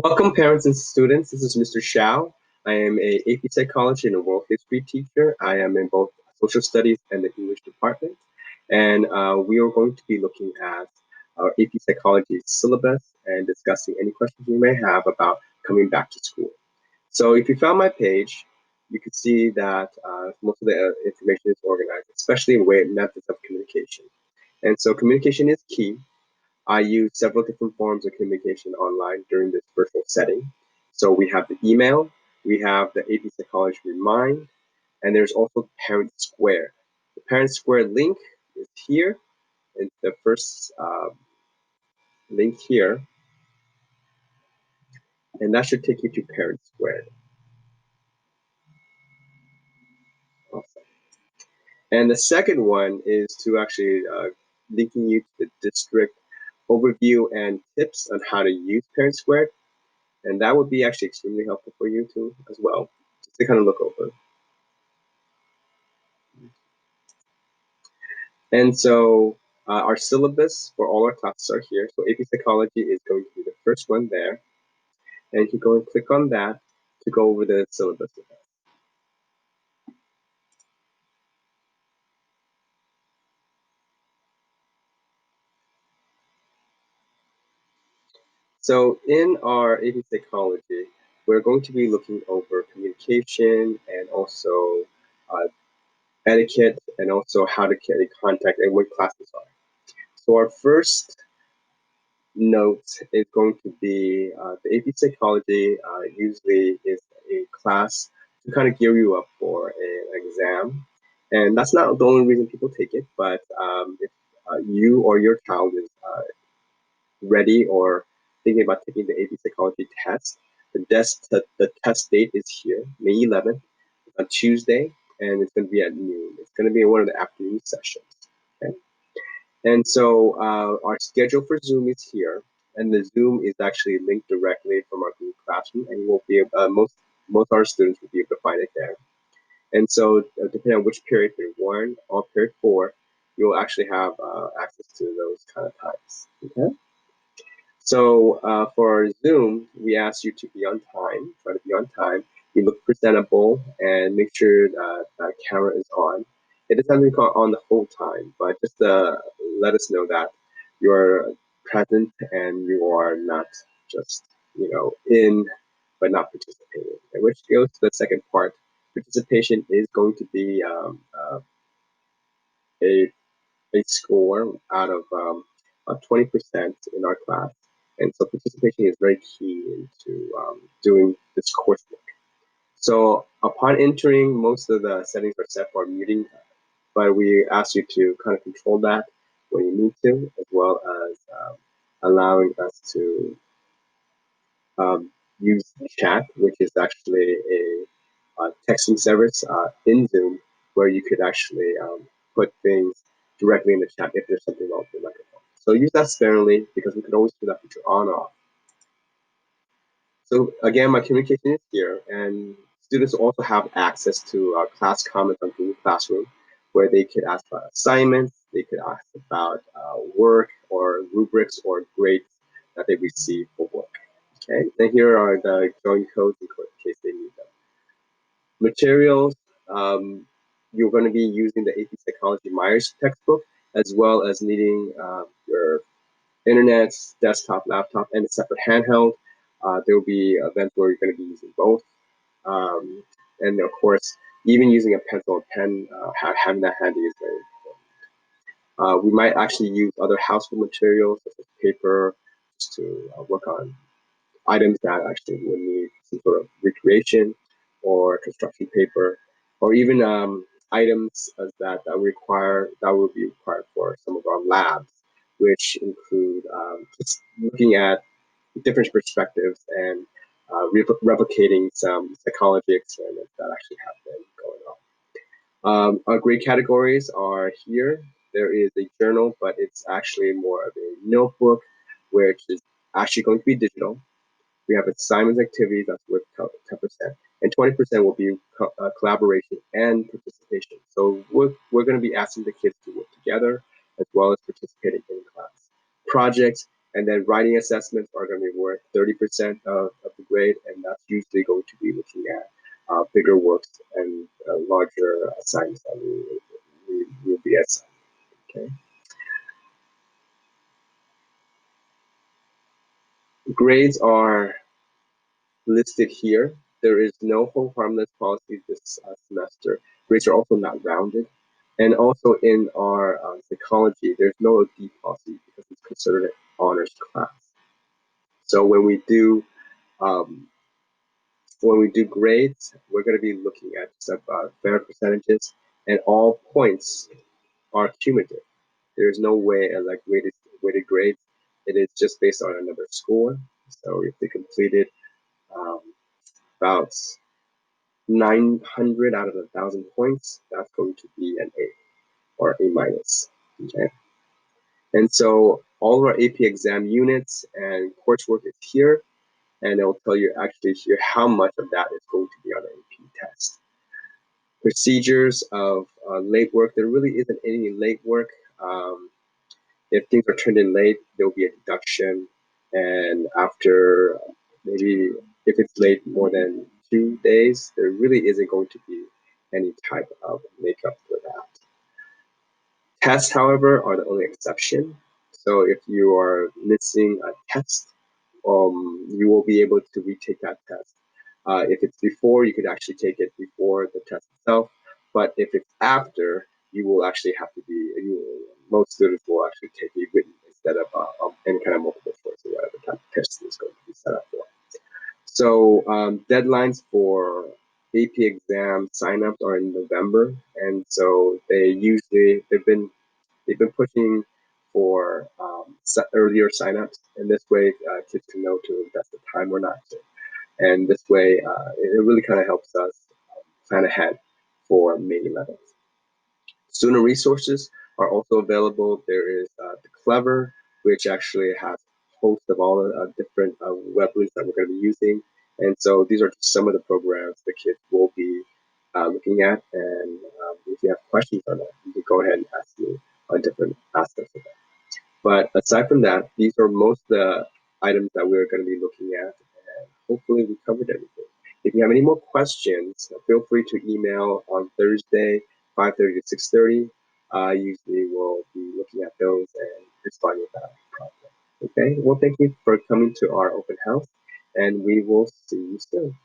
Welcome, parents and students. This is Mr. Xiao. I am a AP Psychology and a World History teacher. I am in both Social Studies and the English department. And we are going to be looking at our AP Psychology syllabus and discussing any questions you may have about coming back to school. So if you found my page, you can see that most of the information is organized, especially in way methods of communication. And so communication is key. I use several different forms of communication online during this virtual setting. So we have the email, we have the AP Psychology Remind, and there's also Parent Square. The Parent Square link is here. It's the first link here, and that should take you to Parent Square. Awesome. And the second one is to actually linking you to the district overview and tips on how to use Parent Square. And that would be actually extremely helpful for you too as well, just to kind of look over. And so our syllabus for all our classes are here. So AP Psychology is going to be the first one there. And you go and click on that to go over the syllabus. So in our AP Psychology, we're going to be looking over communication and also etiquette and also how to get in contact and what classes are. So our first note is going to be the AP Psychology usually is a class to kind of gear you up for an exam. And that's not the only reason people take it, but if you or your child is ready or thinking about taking the AP Psychology test, the test date is here, May 11th, on Tuesday, and it's going to be at noon. It's going to be in one of the afternoon sessions. Okay? And so our schedule for Zoom is here, and the Zoom is actually linked directly from our Google Classroom, and you will be most of our students will be able to find it there. And so depending on which period 1 or period 4, you'll actually have access to those kind of times. Okay. So for Zoom, we ask you to be on time, try to be on time. You look presentable and make sure that camera is on. It doesn't have to be on the whole time, but just let us know that you're present and you are not just, in but not participating. And which goes to the second part. Participation is going to be a score out of 20% in our class. And so participation is very key into doing this coursework. So upon entering, most of the settings are set for muting, but we ask you to kind of control that when you need to, as well as allowing us to use chat, which is actually a texting service in Zoom, where you could actually put things directly in the chat if there's something wrong with your microphone. So use that sparingly because we could always turn that feature on or off. So again, my communication is here, and students also have access to class comments on Google Classroom, where they could ask about assignments, they could ask about work or rubrics or grades that they receive for work. Okay, and here are the join codes in case they need them. Materials, you're going to be using the AP Psychology Myers textbook, as well as needing your internet, desktop, laptop, and a separate handheld. There will be events where you're going to be using both. And of course, even using a pencil and pen, having that handy is very important. We might actually use other household materials such as paper just to work on items that actually would need some sort of recreation or construction paper, or even items that will be required for some of our labs, which include just looking at different perspectives and replicating some psychology experiments that actually have been going on. Our grade categories are here. There is a journal, but it's actually more of a notebook, which is actually going to be digital. We have assignments activities that's worth 10%, and 20% will be collaboration and participation. So we're going to be asking the kids to work together as well as participating in class. Projects, And then writing assessments are going to be worth 30% of the grade, and that's usually going to be looking at bigger works and larger assignments that we will be assigned. Okay. Grades are listed here. There is no hold harmless policy this semester. Grades are also not rounded. And also in our psychology, there's no D policy because it's considered an honors class. So um, when we do grades, we're going to be looking at just fair percentages, and all points are cumulative. There's no way like weighted grades. It is just based on another score. So if they completed um, about 900 out of 1,000 points, that's going to be an A or A minus. Okay. And so all of our AP exam units and coursework is here, and it'll tell you actually here how much of that is going to be on an AP test. Procedures of late work, there really isn't any late work. If things are turned in late, there'll be a deduction, and after maybe if it's late more than 2 days, there really isn't going to be any type of makeup for that. Tests, however, are the only exception. So if you are missing a test, you will be able to retake that test. If it's before, you could actually take it before the test itself. But if it's after, you will actually have to be, most students will actually take a written instead of any kind of multiple choice or whatever type of test is going to be set up for. So deadlines for AP exam signups are in November, and so they've been pushing for earlier signups, and this way kids can know to invest the time or not to. And this way, it really kind of helps us plan ahead for May 11th. Student resources are also available. There is the Clever, which actually has a host of all the different web links that we're going to be using. And so these are just some of the programs the kids will be looking at. And if you have questions on that, you can go ahead and ask me on different aspects of that. But aside from that, these are most of the items that we're going to be looking at, and hopefully we covered everything. If you have any more questions, feel free to email on Thursday, 5:30 to 6:30. Usually we'll be looking at those and responding to that problem. Okay, well, thank you for coming to our open house, and we will see you soon.